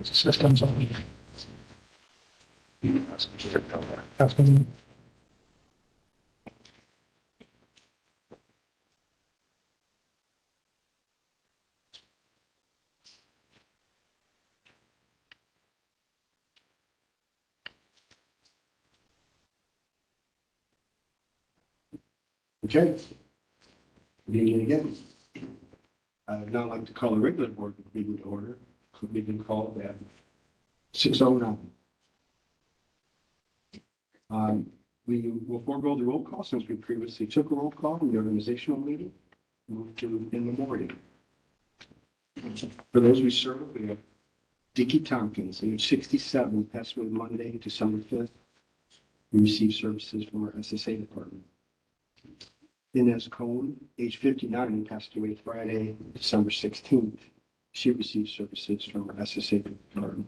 Systems on. That's been. Okay. Good evening again. I would now like to call a regular board meeting to order. We've been called at 6:09. We will forego the roll call since we previously took a roll call in the organizational meeting. Move to in memoriam. For those we serve, we have Dickie Tompkins, age 67, passed away Monday, December 5th. We received services from our SSA department. Inez Cohn, age 59, passed away Friday, December 16th. She received services from our SSA department.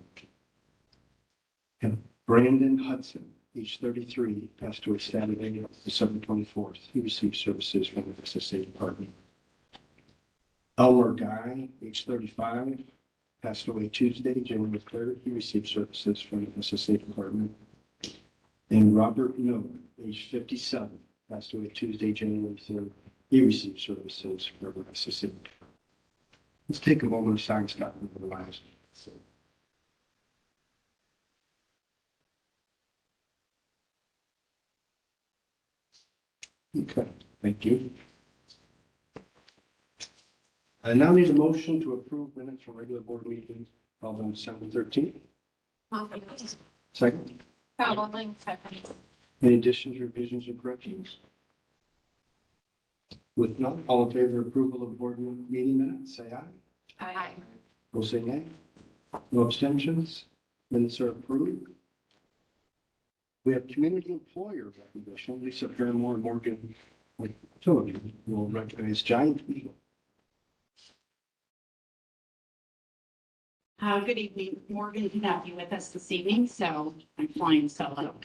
And Brandon Hudson, age 33, passed away Saturday, December 24th. He received services from the SSA department. Elmer Guy, age 35, passed away Tuesday, January 3rd. He received services from the SSA department. And Robert Miller, age 57, passed away Tuesday, January 3rd. He received services from the SSA. Let's take a moment of silence, Scott, for the lives. Okay, thank you. I now need a motion to approve minutes from regular board meetings held on December 13th. Second. Any additions, revisions, or corrections? With none, all in favor of approval of board meeting minutes, say aye. Aye. Will say nay. No abstentions. Minutes are approved. We have community employer recognition. Lisa Fairmore and Morgan Tilley will recognize Giant Eagle. Good evening. Morgan cannot be with us this evening, so I'm flying solo.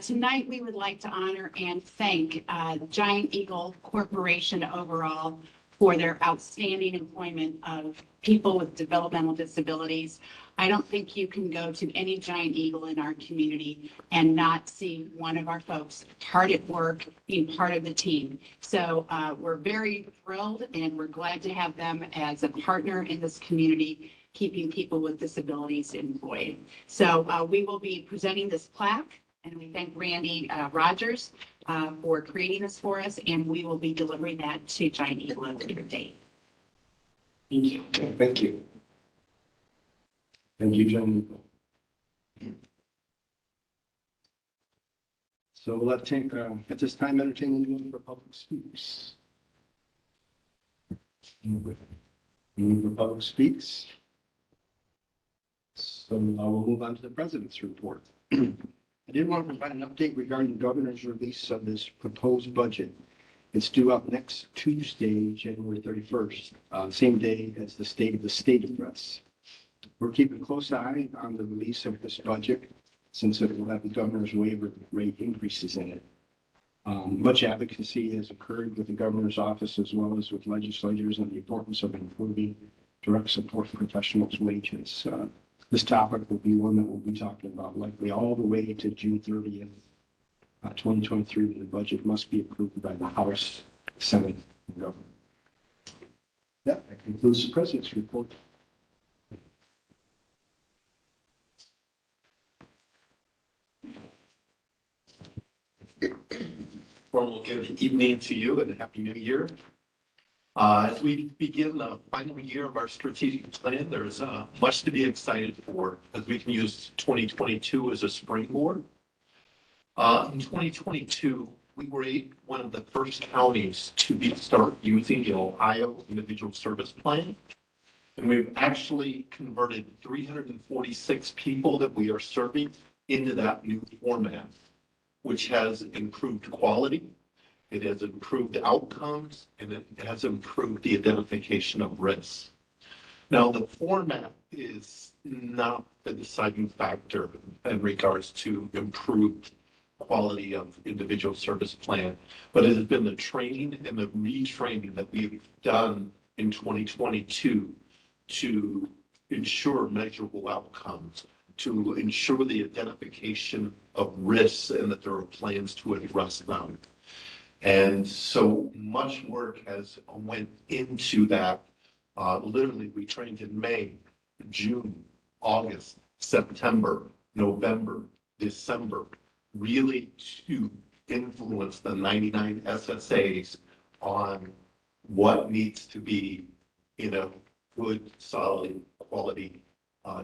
Tonight, we would like to honor and thank Giant Eagle Corporation overall for their outstanding employment of people with developmental disabilities. I don't think you can go to any Giant Eagle in our community and not see one of our folks hard at work, being part of the team. So we're very thrilled and we're glad to have them as a partner in this community, keeping people with disabilities employed. So we will be presenting this plaque, and we thank Randy Rogers for creating this for us, and we will be delivering that to Giant Eagle on a later date. Thank you. Thank you. Thank you, Giant Eagle. So let's take, at this time, entertain anyone for public speaks. Anyone for public speaks? So we'll move on to the president's report. I did want to provide an update regarding the governor's release of this proposed budget. It's due up next Tuesday, January 31st, same day as the state of the state address. We're keeping a close eye on the release of this budget since it will have the governor's waiver rate increases in it. Much advocacy has occurred with the governor's office as well as with legislators on the importance of improving direct support for professionals' wages. This topic will be one that we'll be talking about likely all the way to June 30th, 2023. The budget must be approved by the House, Senate, and government. That concludes the president's report. Formal good evening to you and Happy New Year. As we begin the final year of our strategic plan, there's much to be excited for as we can use 2022 as a springboard. In 2022, we were one of the first counties to start using the Ohio Individual Service Plan. And we've actually converted 346 people that we are serving into that new format, which has improved quality. It has improved outcomes, and it has improved the identification of risks. Now, the format is not the deciding factor in regards to improved quality of individual service plan, but it has been the training and the retraining that we've done in 2022 to ensure measurable outcomes, to ensure the identification of risks and that there are plans to address them. And so much work has went into that. Literally, we trained in May, June, August, September, November, December, really to influence the 99 SSAs on what needs to be in a good, solid, quality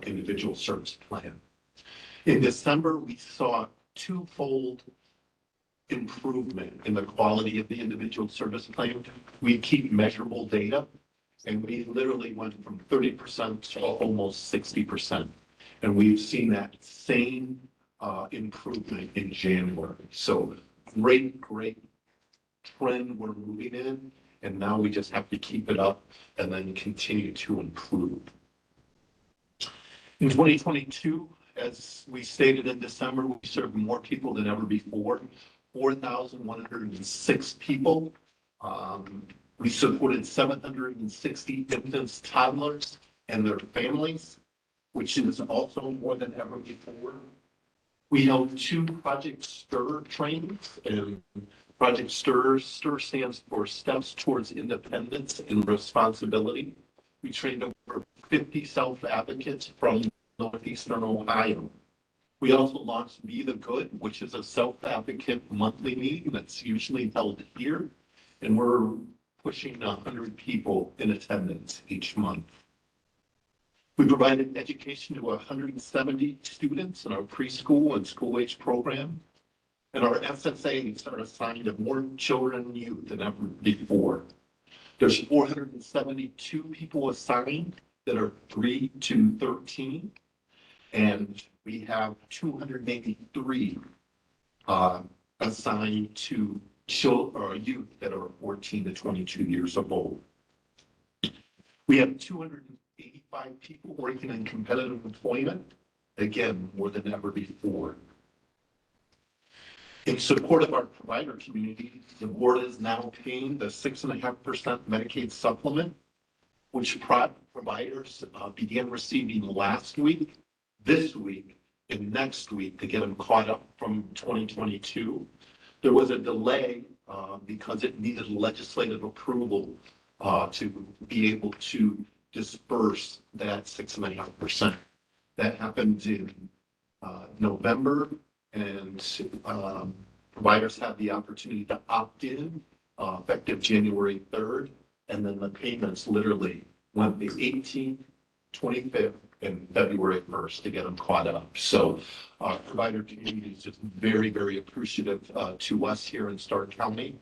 individual service plan. In December, we saw twofold improvement in the quality of the individual service plan. We keep measurable data, and we literally went from 30% to almost 60%. And we've seen that same improvement in January. So great trend we're moving in, and now we just have to keep it up and then continue to improve. In 2022, as we stated in December, we served more people than ever before, 4,106 people. We supported 760 infants, toddlers, and their families, which is also more than ever before. We held 2 Project STIR trainings, and Project STIR stands for Steps Towards Independence and Responsibility. We trained over 50 self-advocates from Northeastern Ohio. We also launched Be the Good, which is a self-advocate monthly meeting that's usually held here, and we're pushing 100 people in attendance each month. We provided education to 170 students in our preschool and school-age program, and our SSAs are assigned to more children and youth than ever before. There's 472 people assigned that are 3 to 13, and we have 283 assigned to children or youth that are 14 to 22 years old. We have 285 people working in competitive employment, again, more than ever before. In support of our provider community, the board is now paying the 6.5% Medicaid supplement, which providers began receiving last week, this week, and next week to get them caught up from 2022. There was a delay because it needed legislative approval to be able to disperse that 6.5%. That happened in November, and providers had the opportunity to opt in effective January 3rd, and then the payments literally went the 18th, 25th, and February 1st to get them caught up. So our provider community is just very, very appreciative to us here in Stark County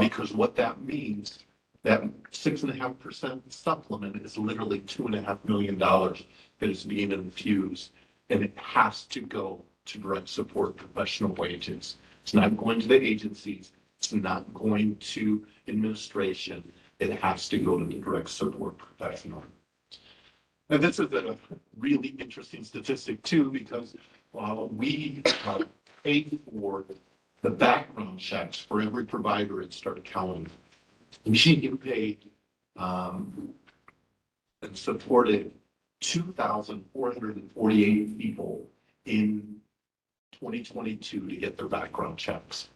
because what that means, that 6.5% supplement is literally $2.5 million that is being infused, and it has to go to direct support professional wages. It's not going to the agencies. It's not going to administration. It has to go to the direct support professional. And this is a really interesting statistic too, because we pay for the background checks for every provider in Stark County. We paid and supported 2,448 people in 2022 to get their background checks.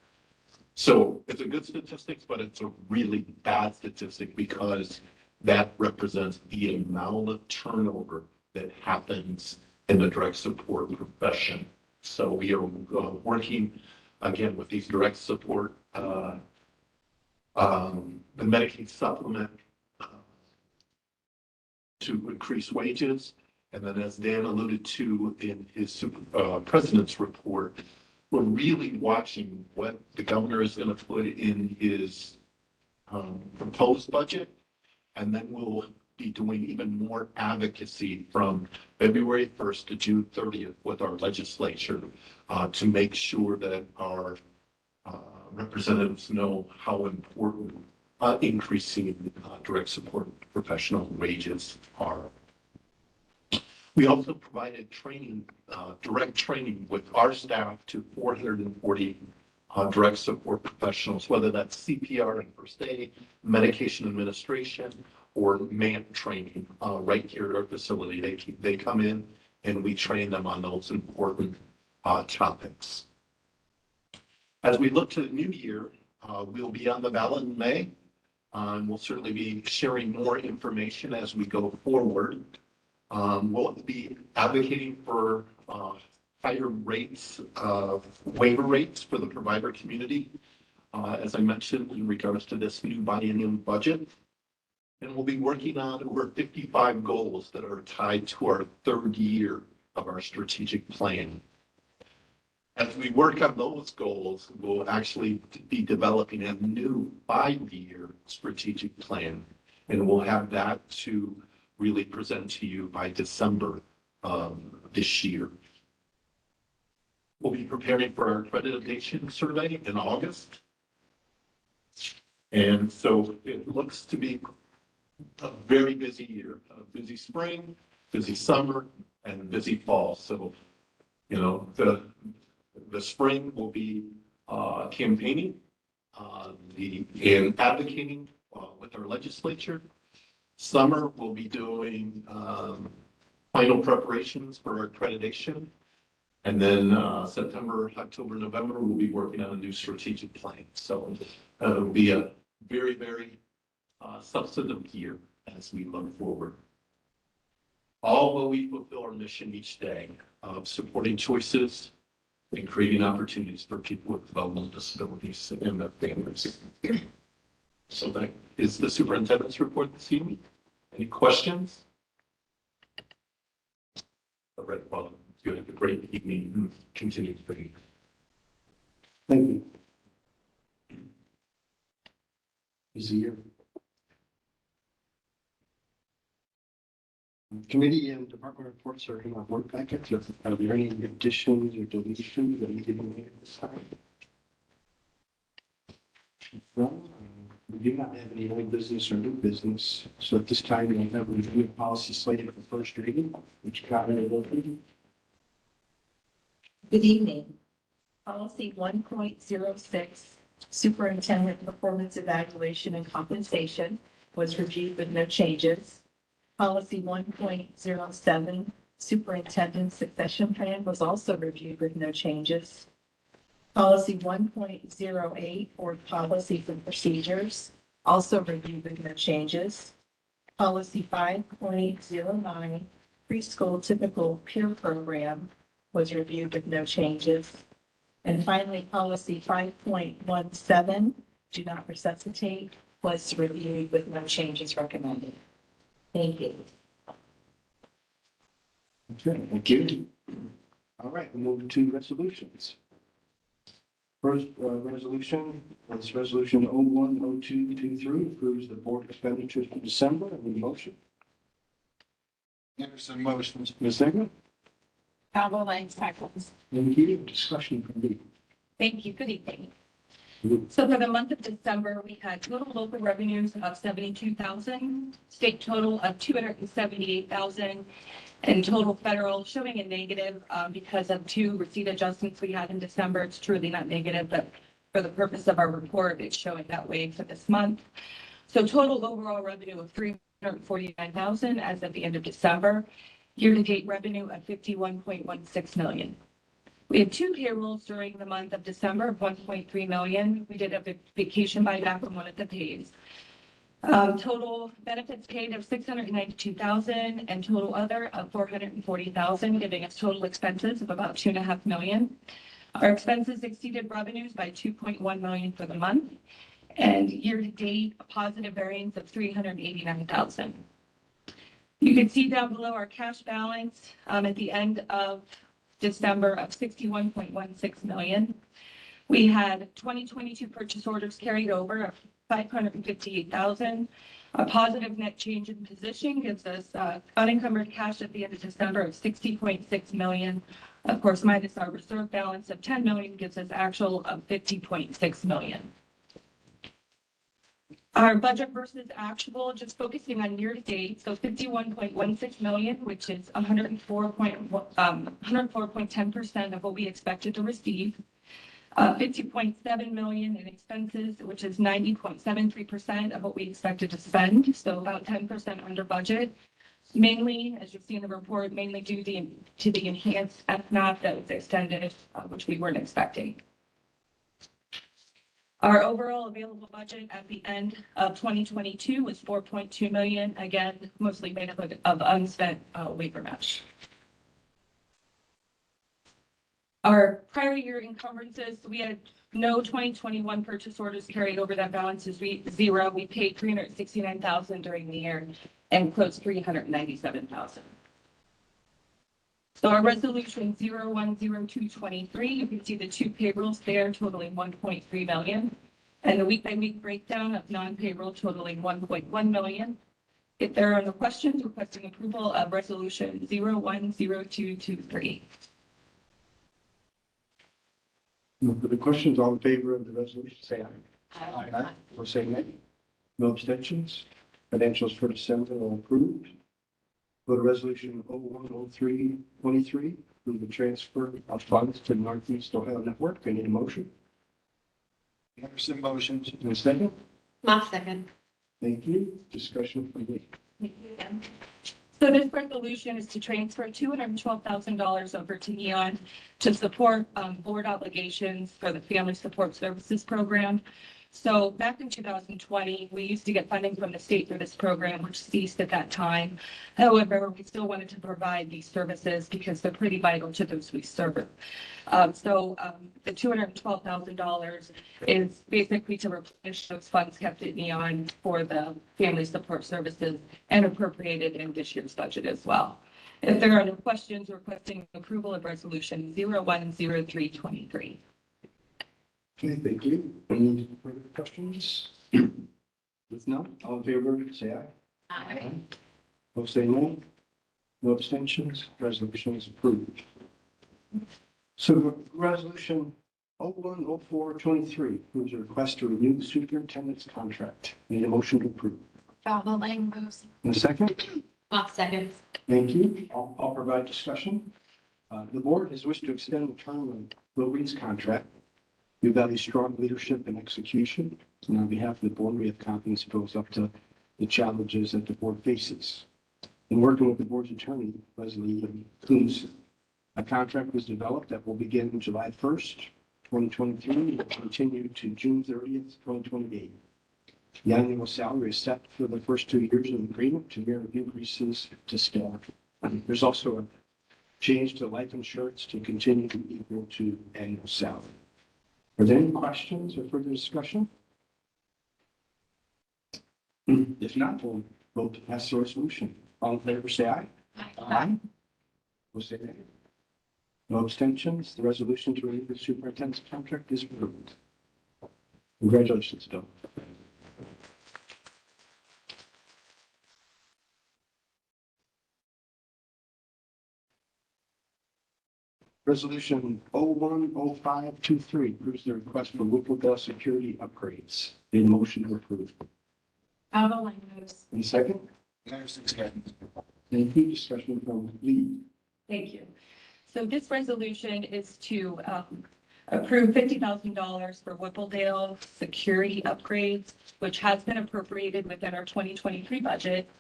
So it's a good statistic, but it's a really bad statistic because that represents the amount of turnover that happens in the direct support profession. So we are working again with these direct support, the Medicaid supplement to increase wages. And then as Dan alluded to in his president's report, we're really watching what the governor is going to put in his proposed budget. And then we'll be doing even more advocacy from February 1st to June 30th with our legislature to make sure that our representatives know how important increasing direct support professional wages are. We also provided training, direct training with our staff to 440 direct support professionals, whether that's CPR and first aid, medication administration, for MANT training right here at our facility. They come in and we train them on those important topics. As we look to the new year, we'll be on the ballot in May. We'll certainly be sharing more information as we go forward. We'll be advocating for higher rates, waiver rates for the provider community, as I mentioned, in regards to this new biennium budget. And we'll be working on over 55 goals that are tied to our third year of our strategic plan. As we work on those goals, we'll actually be developing a new 5-year strategic plan, and we'll have that to really present to you by December of this year. We'll be preparing for our accreditation survey in August. And so it looks to be a very busy year, a busy spring, busy summer, and busy fall. So, you know, the spring will be campaigning and advocating with our legislature. Summer, we'll be doing final preparations for our accreditation. And then September, October, November, we'll be working on a new strategic plan. So it'll be a very, very substantive year as we look forward. All will we fulfill our mission each day of supporting choices and creating opportunities for people with developmental disabilities and their families. So that is the superintendent's report this evening. Any questions? All right, well, you have a great evening and continue to be. Thank you. Busy year. Committee and department reports are in our work packet. Are there any additions or deletions that we didn't make at this time? No, we do not have any old business or new business. So at this time, we have a review of policy slated for first reading, which got in open. Good evening. Policy 1.06, Superintendent Performance Evaluation and Compensation was reviewed with no changes. Policy 1.07, Superintendent Succession Plan was also reviewed with no changes. Policy 1.08, Board Policies and Procedures, also reviewed with no changes. Policy 5.09, Preschool Typical Peer Program was reviewed with no changes. And finally, policy 5.17, do not resuscitate, was reviewed with no changes recommended. Thank you. Okay, thank you. All right, we'll move to resolutions. First resolution is resolution 010223, approves the board expenditures for December. I need a motion. Anderson motions. Ms. Segment? Cowell Lane seconds. Thank you. Discussion from me. Thank you. Good evening. So for the month of December, we had total local revenues of 72,000, state total of 278,000, and total federal showing a negative because of 2 receipt adjustments we had in December. It's truly not negative, but for the purpose of our report, it's showing that way for this month. So total overall revenue of 349,000 as of the end of December. Year-to-date revenue of 51.16 million. We had 2 payrolls during the month of December of 1.3 million. We did a vacation buyback on one of the pays. Total benefits paid of 692,000 and total other of 440,000, giving us total expenses of about 2.5 million. Our expenses exceeded revenues by 2.1 million for the month, and year-to-date a positive variance of 389,000. You can see down below our cash balance at the end of December of 61.16 million. We had 2022 purchase orders carried over of 558,000. A positive net change in position gives us unencumbered cash at the end of December of 60.6 million. Of course, minus our reserve balance of 10 million gives us actual of 50.6 million. Our budget versus actual, just focusing on year to date, so 51.16 million, which is 104.10% of what we expected to receive. 50.7 million in expenses, which is 90.73% of what we expected to spend, so about 10% under budget. Mainly, as you see in the report, mainly due to the enhanced FMAP that was extended, which we weren't expecting. Our overall available budget at the end of 2022 was 4.2 million, again, mostly made up of unspent waiver match. Our prior year encumbrances, we had no 2021 purchase orders carried over. That balance is zero. We paid 369,000 during the year and closed 397,000. So our resolution 010223, you can see the two payrolls there totaling 1.3 million, and the week-by-week breakdown of non-payroll totaling 1.1 million. If there are no questions, requesting approval of resolution 010223. No further questions. All in favor of the resolution, say aye. Aye. Or say nay. No abstentions. Financials for December are approved. Go to resolution 010323, approve the transfer of funds to Northeast Ohio Network. I need a motion. Anderson motions. In a second. My second. Thank you. Discussion from me. So this resolution is to transfer $212,000 over to Neon to support board obligations for the Family Support Services Program. So back in 2020, we used to get funding from the state for this program, which ceased at that time. However, we still wanted to provide these services because they're pretty vital to those we serve. The $212,000 is basically to replenish those funds kept at Neon for the Family Support Services and appropriated in this year's budget as well. If there are no questions, requesting approval of resolution 010323. Okay, thank you. Any further questions? If not, all in favor, say aye. Aye. Opposed, say no. No abstentions. Resolution is approved. So resolution 010423 approves a request to renew the superintendent's contract. Need a motion to approve. Valvo Lang moves. In a second. My second. Thank you. I'll provide discussion. The board has wished to extend the term of Will Reed's contract. We value strong leadership and execution. And on behalf of the board, we have confidence it goes up to the challenges that the board faces. In working with the board's attorney, Leslie Coons, a contract was developed that will begin July 1st, 2023, and will continue to June 30th, 2028. The annual salary is set for the first 2 years of the agreement to mirror increases to staff. There's also a change to life insurance to continue to be equal to annual salary. Are there any questions or further discussion? If not, we'll vote to pass the resolution. All in favor, say aye. Aye. We'll say nay. No abstentions. The resolution to renew the superintendent's contract is approved. Congratulations, Bill. Resolution 010523 approves the request for Whippleville security upgrades. Need a motion to approve. Valvo Lang moves. Any second? Anderson second. Thank you. Discussion from Lee. Thank you. So this resolution is to approve $50,000 for Whippledale security upgrades, which has been appropriated within our 2023 budget.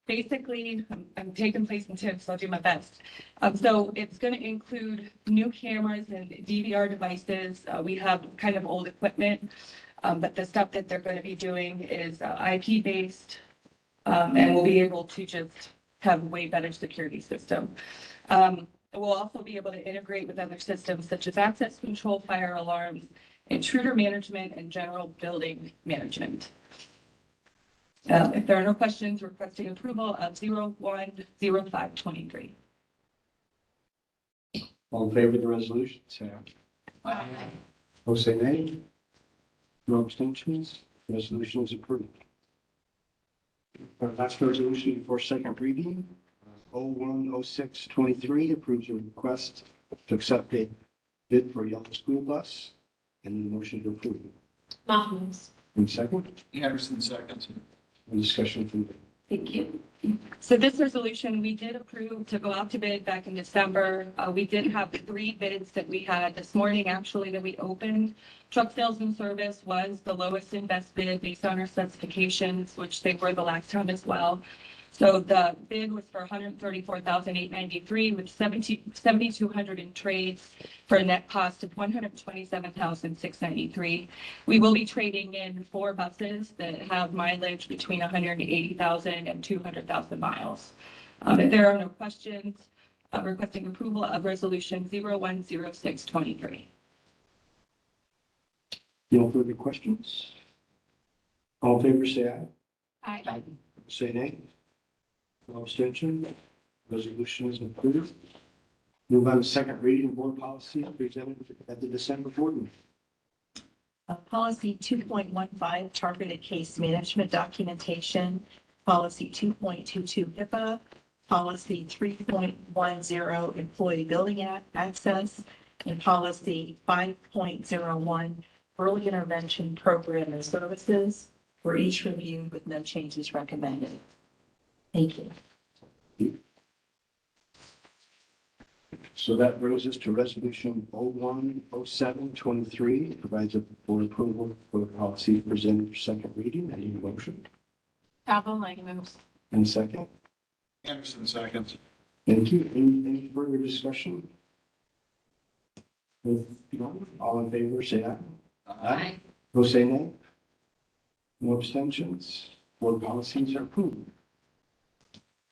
Basically, I'm taking place in tips, so I'll do my best. So it's going to include new cameras and DVR devices. We have kind of old equipment, but the stuff that they're going to be doing is IP based, and we'll be able to just have way better security system. We'll also be able to integrate with other systems such as access control, fire alarms, intruder management, and general building management. If there are no questions, requesting approval of 010523. All in favor of the resolution, say aye. Aye. Opposed, say nay. No abstentions. Resolution is approved. Our last resolution before second reading, 010623 approves a request to accept a bid for a yellow school bus and the motion to approve. My moves. And second, Anderson second. discussion from Thank you. So this resolution, we did approve to go out to bid back in December. We did have 3 bids that we had this morning, actually, that we opened. Truck Sales and Service was the lowest and best bid based on our specifications, which they were the last time as well. So the bid was for $134,893 with 7,200 in trades for a net cost of $127,693. We will be trading in 4 buses that have mileage between 180,000 and 200,000 miles. If there are no questions, requesting approval of resolution 010623. No further questions? All in favor, say aye. Aye. Say nay. No abstention. Resolution is approved. Move on to second reading of board policy presented at the December board meeting. Policy 2.15, targeted case management documentation, policy 2.22 HIPAA, policy 3.10 employee building access, and policy 5.01 early intervention program and services were each reviewed with no changes recommended. Thank you. So that brings us to resolution 010723, provides a board approval for the policy presented for second reading. I need a motion Calvo, Lang moves. and second. Anderson seconds. Thank you. Any further discussion? If none, all in favor, say aye. Those say nay. No abstentions. Board policies are approved.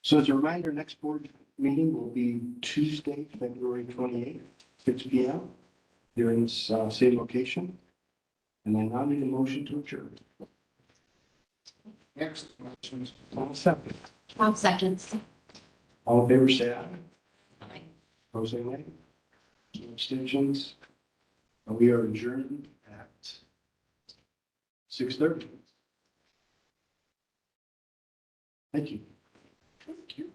So as a reminder, next board meeting will be Tuesday, February 28th, 6 p.m. here in this same location. And I now need a motion to adjourn. Next motions. All second. 12 seconds. All in favor, say aye. Those say nay. No abstentions. And we are adjourned at 6:30. Thank you. Thank you.